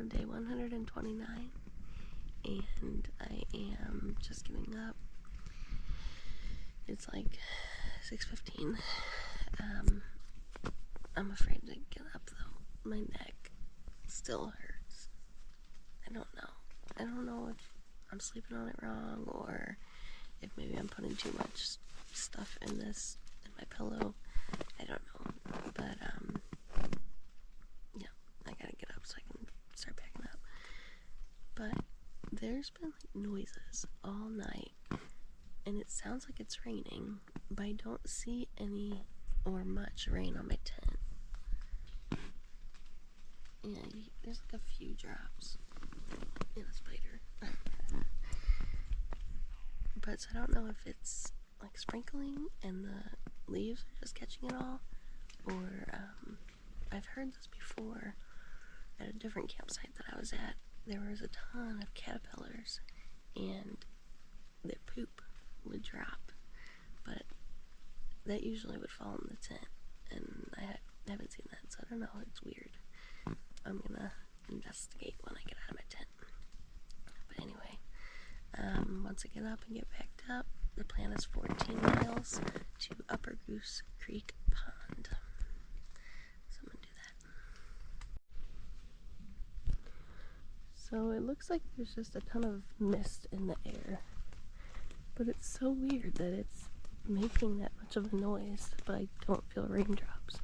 of day 129, and I am just giving up. It's like 6:15. I'm afraid to get up though. My neck still hurts. I don't know if I'm sleeping on it wrong, or if maybe I'm putting too much stuff in my pillow. I don't know, but yeah, I gotta get up so I can start packing up. But there's been like noises all night, and it sounds like it's raining, but I don't see any or much rain on my tent. Yeah, there's like a few drops and a spider. But so I don't know if it's like sprinkling and the leaves are just catching it all, or I've heard this before at a different campsite that I was at. There was a ton of caterpillars and their poop would drop, but that usually would fall in the tent, and I haven't seen that, so I don't know. It's weird. I'm gonna investigate when I get out of my tent. But anyway, once I get up and get packed up, the plan is 14 miles to Upper Goose Creek Pond. So I'm gonna do that. So it looks like there's just a ton of mist in the air, but it's so weird that it's making that much of a noise, but I don't feel raindrops.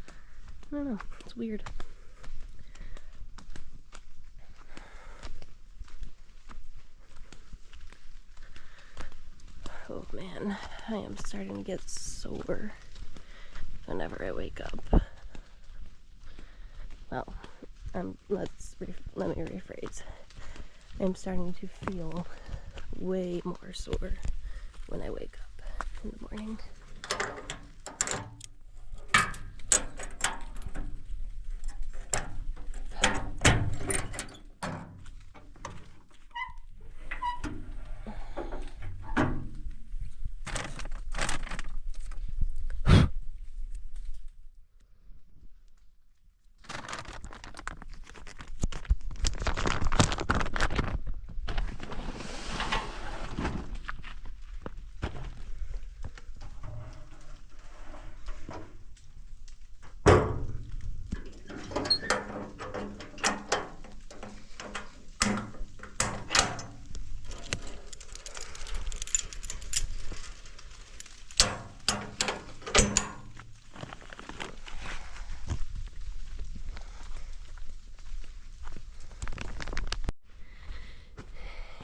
I don't know, it's weird. Oh man, I am starting to get sore whenever I wake up. Well, let me rephrase. I'm starting to feel way more sore when I wake up in the morning.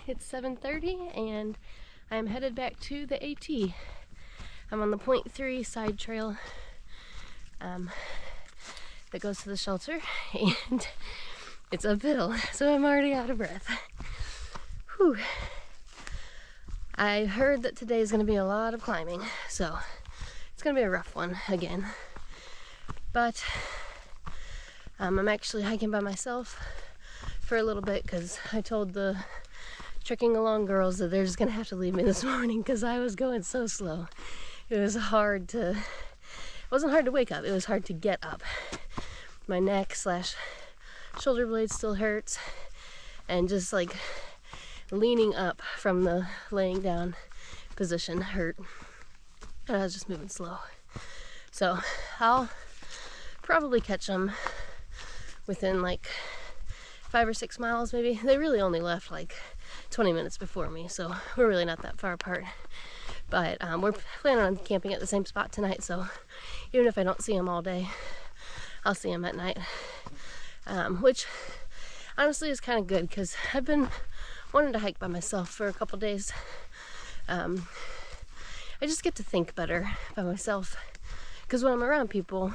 It's 7:30 and I'm headed back to the AT. I'm on the 0.3 side trail that goes to the shelter, and it's uphill, so I'm already out of breath. Whew. I heard that today is going to be a lot of climbing, so it's going to be a rough one again. But I'm actually hiking by myself for a little bit because I told the trekking along girls that they're just gonna have to leave me this morning because I was going so slow. It wasn't hard to wake up, it was hard to get up. My neck / shoulder blade still hurts, and just like leaning up from the laying down position hurt, and I was just moving slow. So I'll probably catch them within like 5 or 6 miles maybe. They really only left like 20 minutes before me, so we're really not that far apart. But we're planning on camping at the same spot tonight, so even if I don't see them all day, I'll see them at night. Which honestly is kind of good because I've been wanting to hike by myself for a couple days. I just get to think better by myself because when I'm around people,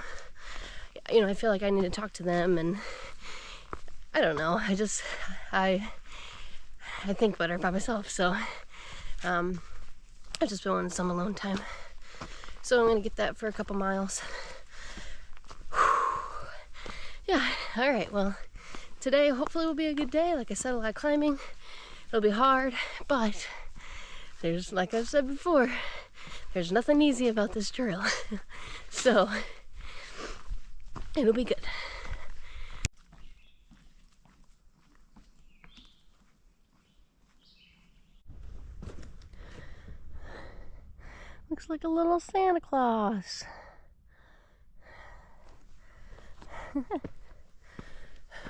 you know, I feel like I need to talk to them, and I don't know, I think better by myself, so I've just been wanting some alone time. So I'm gonna get that for a couple miles. Yeah, alright, well, today hopefully will be a good day. Like I said, a lot of climbing. It'll be hard, but there's, like I've said before, there's nothing easy about this trail. So it'll be good. Looks like a little Santa Claus. I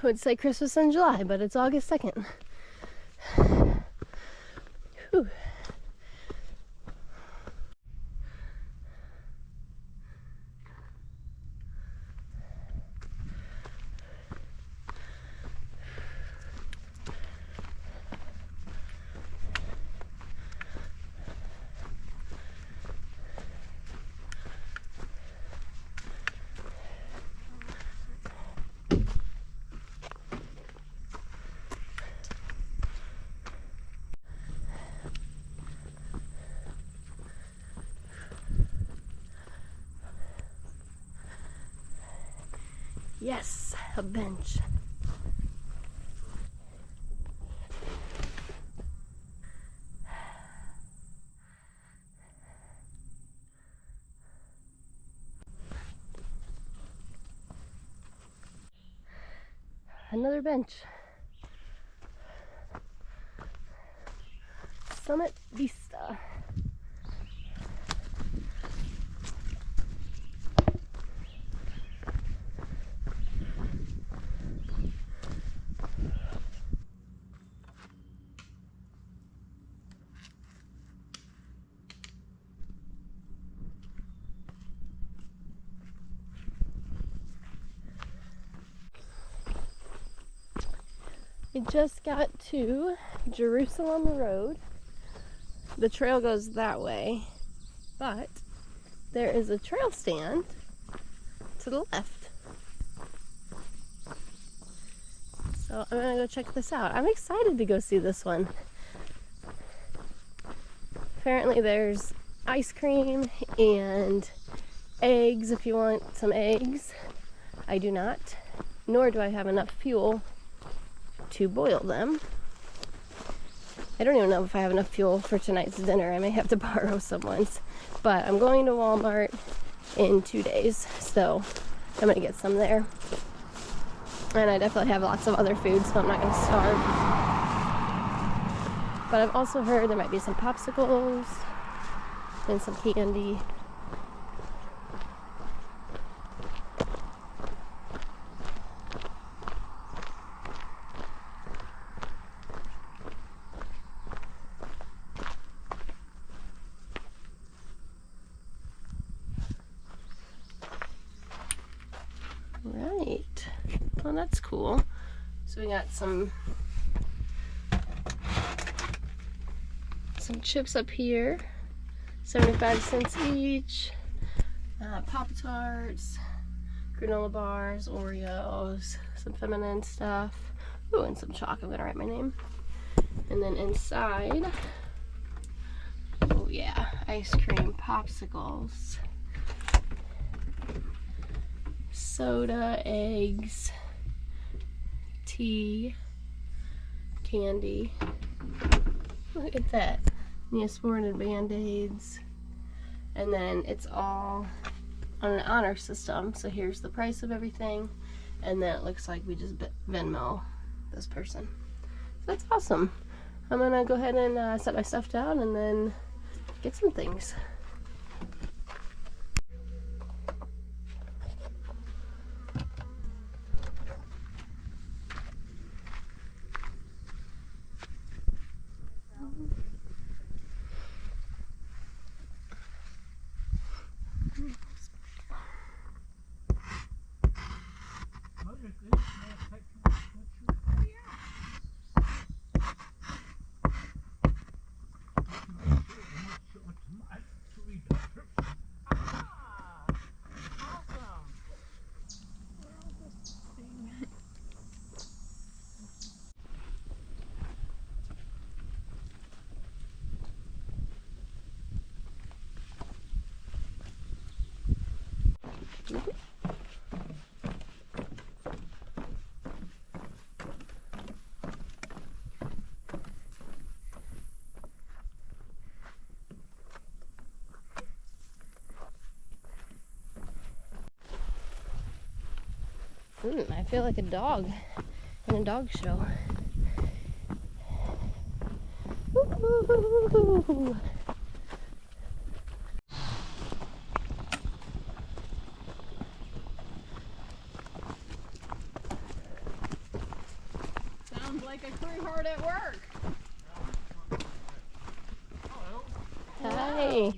would say Christmas in July, but it's August 2nd. Whew. Yes, a bench. Another bench. Summit Vista. We just got to Jerusalem Road. The trail goes that way, but there is a trail stand to the left. So I'm gonna go check this out. I'm excited to go see this one. Apparently there's ice cream and eggs if you want some eggs. I do not, nor do I have enough fuel to boil them. I don't even know if I have enough fuel for tonight's dinner. I may have to borrow someone's, but I'm going to Walmart in 2 days, so I'm gonna get some there. And I definitely have lots of other food, so I'm not gonna starve. But I've also heard there might be some popsicles and some candy. Right. Well, that's cool. So we got some chips up here, 75 cents each. Pop-Tarts, granola bars, Oreos, some feminine stuff. Ooh, and some chalk. I'm gonna write my name. And then inside, oh yeah, ice cream, popsicles, soda, eggs, tea, candy. Look at that. Neosporin Band-Aids. And then it's all on an honor system. So here's the price of everything. And then it looks like we just Venmo this person. So that's awesome. I'm gonna go ahead and set my stuff down and then get some things. I feel like a dog in a dog show. Ooh. very hard at work. Hello. Hi.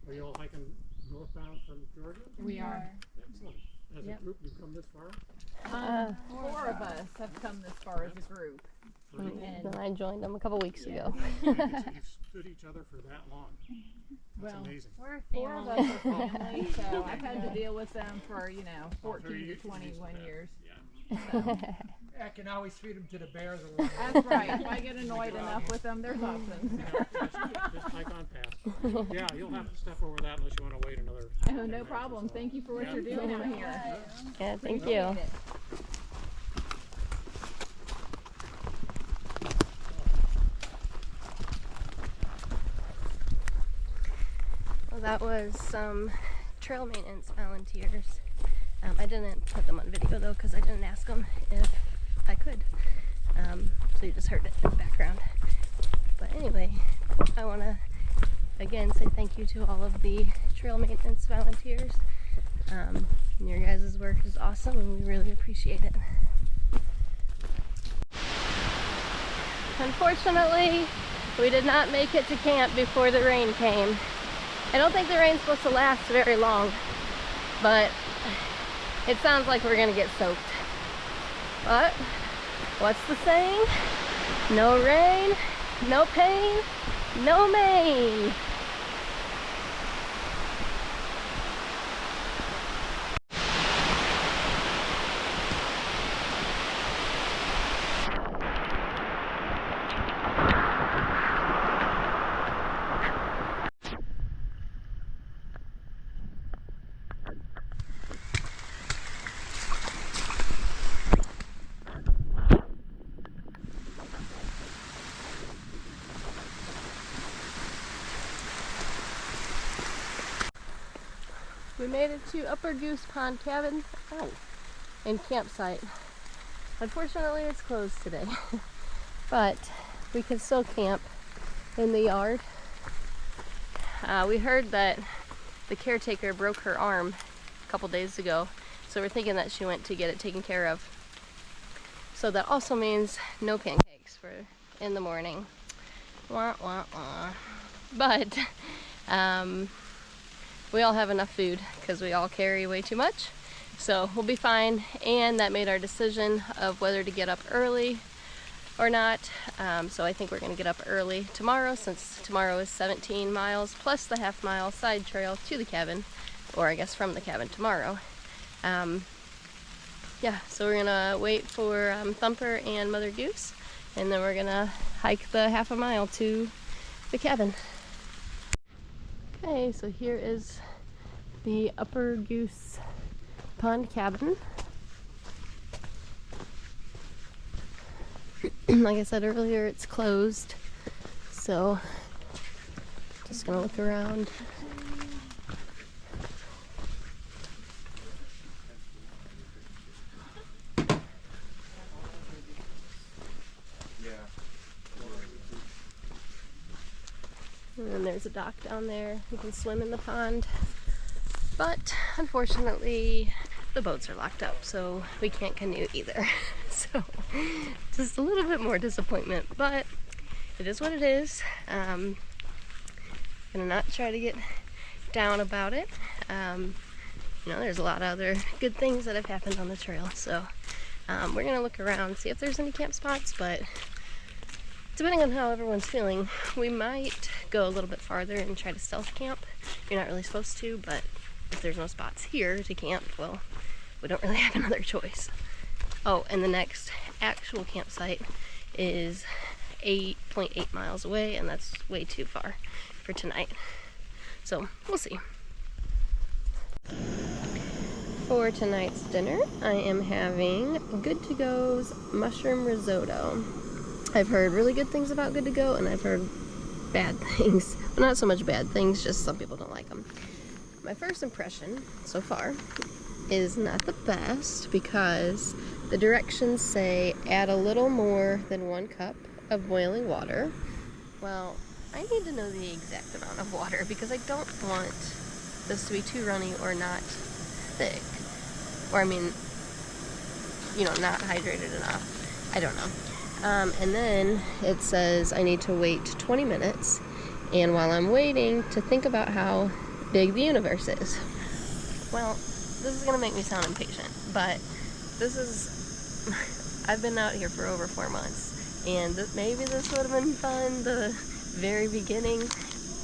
Are you all hiking northbound from Georgia? We are. Excellent. As a group, you've come this far? 4 of us have come this far as a group. And I joined them a couple weeks ago. You've stood each other for that long. That's amazing. We're 4 of us are family, so I've had to deal with them for, 14 to 21 years. Yeah. So. I can always feed them to the bears along. That's right. If I get annoyed enough with them, there's options. Just hike on past. Yeah, you'll have to step over that unless you want to wait another. Oh, no problem. Thank you for what you're doing out here. Yeah, thank you. Well, that was some trail maintenance volunteers. I didn't put them on video though because I didn't ask them if I could. So you just heard it in the background. But anyway, I want to again say thank you to all of the trail maintenance volunteers. Your guys' work is awesome and we really appreciate it. Unfortunately, we did not make it to camp before the rain came. I don't think the rain's supposed to last very long, but it sounds like we're gonna get soaked. But what's the saying? No rain, no pain, no Maine. We made it to Upper Goose Pond Cabin and campsite. Unfortunately, it's closed today, but we can still camp in the yard. We heard that the caretaker broke her arm a couple days ago, so we're thinking that she went to get it taken care of. So that also means no pancakes for in the morning. Wah, wah, wah. But we all have enough food because we all carry way too much, so we'll be fine. And that made our decision of whether to get up early or not. So I think we're going to get up early tomorrow, since tomorrow is 17 miles plus the half-mile side trail to the cabin, or I guess from the cabin tomorrow. Yeah, so we're gonna wait for Thumper and Mother Goose, and then we're gonna hike the half a mile to the cabin. Okay, so here is the Upper Goose Pond Cabin. Like I said earlier, it's closed, so just gonna look around. And then there's a dock down there. You can swim in the pond. But unfortunately, the boats are locked up, so we can't canoe either. So just a little bit more disappointment, but it is what it is. Gonna not try to get down about it. You know, there's a lot of other good things that have happened on the trail, so we're gonna look around, see if there's any camp spots, but depending on how everyone's feeling, we might go a little bit farther and try to stealth camp. You're not really supposed to, but if there's no spots here to camp, well, we don't really have another choice. Oh, and the next actual campsite is 8.8 miles away, and that's way too far for tonight. So, we'll see. For tonight's dinner, I am having Good To Go's mushroom risotto. I've heard really good things about Good To Go, and I've heard bad things. Well, not so much bad things, just some people don't like them. My first impression so far is not the best, because the directions say add a little more than 1 cup of boiling water. Well, I need to know the exact amount of water, because I don't want this to be too runny or not thick. Or I mean, you know, not hydrated enough. I don't know. And then it says I need to wait 20 minutes. And while I'm waiting, to think about how big the universe is. Well, this is gonna make me sound impatient, but this is, I've been out here for over 4 months, and maybe this would have been fun the very beginning,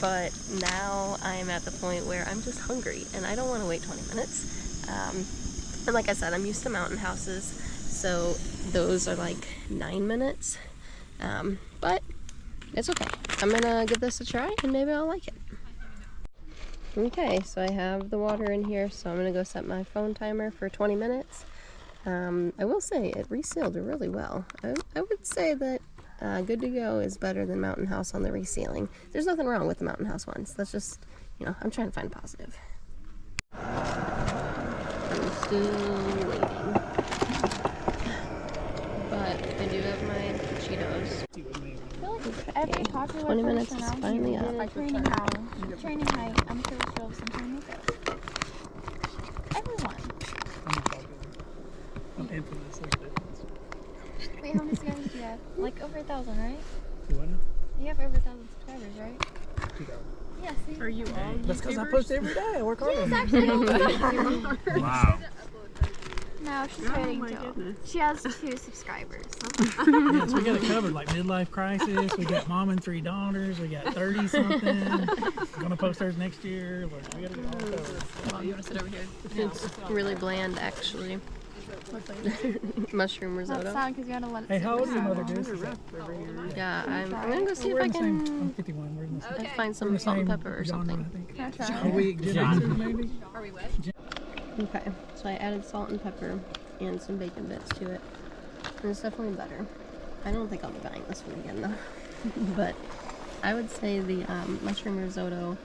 but now I'm at the point where I'm just hungry, and I don't want to wait 20 minutes. And like I said, I'm used to mountain houses, so those are like 9 minutes, but it's okay. I'm gonna give this a try, and maybe I'll like it. Okay, so I have the water in here, so I'm gonna go set my phone timer for 20 minutes. I will say it resealed really well. I would say that Good to Go is better than Mountain House on the resealing. There's nothing wrong with the Mountain House ones. That's just, you know, I'm trying to find positive. I'm still waiting. But I do have my Cheetos. I feel like every popular 20 minutes person is out finally here up. did training height. I'm sure she'll have some training makeup. Everyone. I'm infamous like that. Wait, how many subscribers do you have? Like over 1,000, right? You wanna? You have over 1,000 subscribers, right? 2,000. Yeah, see? Are you all That's because I post every day. I work hard on Yes, it. actually. Wow. No, she's training too. She has 2 subscribers. Yes, we got it covered, like midlife crisis. We got mom and 3 daughters. We got 30 something. We're gonna post hers next year. We gotta get all covered. Oh, you want to sit over here? It's really bland, actually. Mushroom That's risotto. sad because you gotta let it Hey, sit how old is your down. mother, Goose? Is that- Yeah, I'm gonna go see if We're I in the same. I'm can 51. We're in the same. find some salt and pepper or genre, something. I think. Can I try? Are we Gen Xers, maybe? Are we wet? Okay, so I added salt and pepper and some bacon bits to it. And it's definitely better. I don't think I'll be buying this one again though. But I would say the mushroom risotto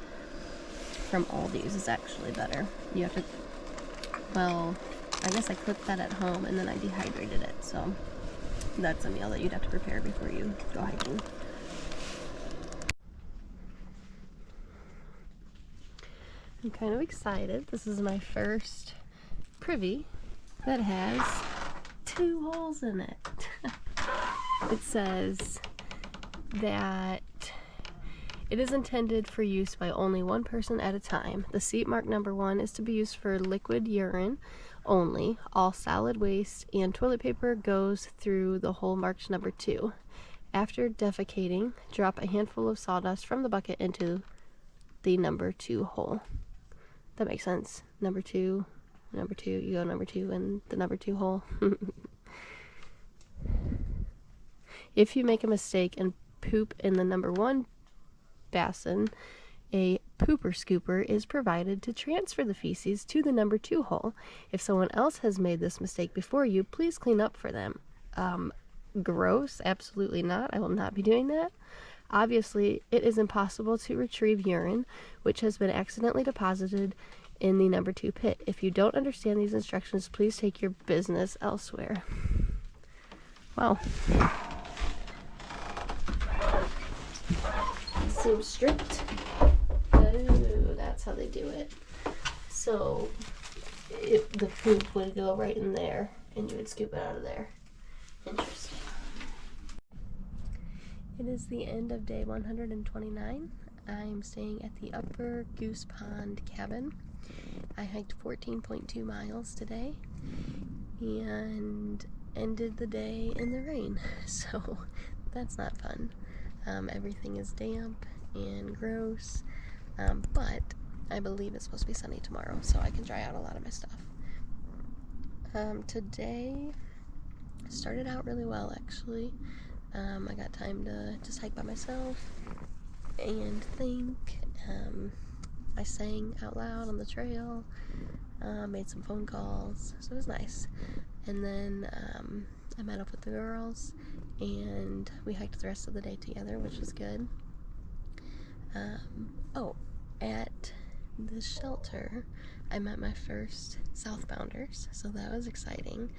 from Aldi's is actually better. You have to, well, I guess I cooked that at home and then I dehydrated it. So that's a meal that you'd have to prepare before you go hiking. I'm kind of excited. This is my first privy that has 2 holes in it. It says that it is intended for use by only 1 person at a time. The seat mark number 1 is to be used for liquid urine only. All solid waste and toilet paper goes through the hole marked number 2. After defecating, drop a handful of sawdust from the bucket into the number 2 hole. That makes sense. Number 2, you go number 2 in the number 2 hole. If you make a mistake and poop in the number 1 basin, a pooper scooper is provided to transfer the feces to the number 2 hole. If someone else has made this mistake before you, please clean up for them. Gross, absolutely not. I will not be doing that. Obviously, it is impossible to retrieve urine, which has been accidentally deposited in the number 2 pit. If you don't understand these instructions, please take your business elsewhere. Wow. Seems strict. Oh, that's how they do it. So, the poop would go right in there, and you would scoop it out of there. Interesting. It is the end of day 129. I'm staying at the Upper Goose Pond cabin. I hiked 14.2 miles today and ended the day in the rain, so that's not fun. Everything is damp and gross, but I believe it's supposed to be sunny tomorrow, so I can dry out a lot of my stuff. Today started out really well, actually. I got time to just hike by myself and think. I sang out loud on the trail, made some phone calls, so it was nice. And then I met up with the girls and we hiked the rest of the day together, which was good. At the shelter I met my first southbounders, so that was exciting.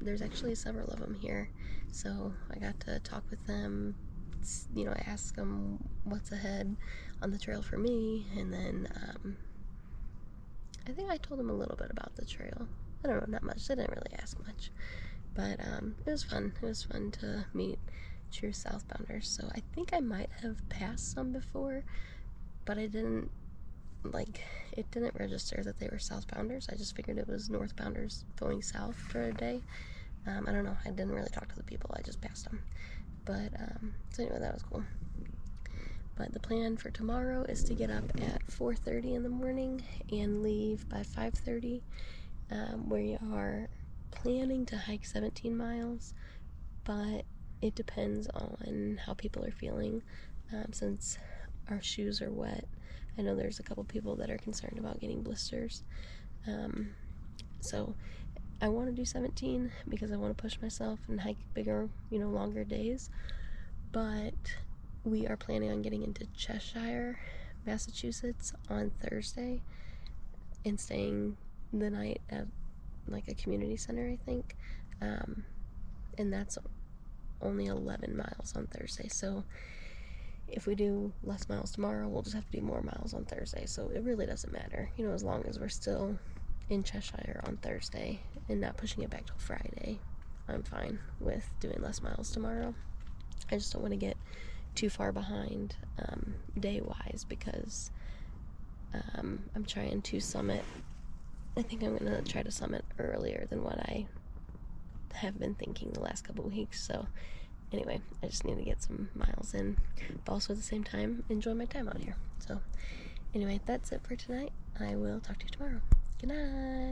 There's actually several of them here, so I got to talk with them, you know, I asked them what's ahead on the trail for me, and then I think I told them a little bit about the trail. I don't know, not much, they didn't really ask much, But it was fun. It was fun to meet true southbounders. So I think I might have passed some before, but I didn't, like, it didn't register that they were southbounders. I just figured it was northbounders going south for a day. I don't know. I didn't really talk to the people. I just passed them. But, so anyway, that was cool. But the plan for tomorrow is to get up at 4:30 in the morning and leave by 5:30. We are planning to hike 17 miles, but it depends on how people are feeling. Since our shoes are wet, I know there's a couple people that are concerned about getting blisters. So I want to do 17 because I want to push myself and hike bigger, longer days. But we are planning on getting into Cheshire, Massachusetts on Thursday and staying the night at like a community center, I think. And that's only 11 miles on Thursday. So if we do less miles tomorrow, we'll just have to do more miles on Thursday. So it really doesn't matter, as long as we're still in Cheshire on Thursday and not pushing it back till Friday. I'm fine with doing less miles tomorrow. I just don't want to get too far behind day-wise because I'm trying to summit. I think I'm going to try to summit earlier than what I have been thinking the last couple weeks. So anyway, I just need to get some miles in, but also at the same time enjoy my time out here. So anyway, that's it for tonight. I will talk to you tomorrow. Good night.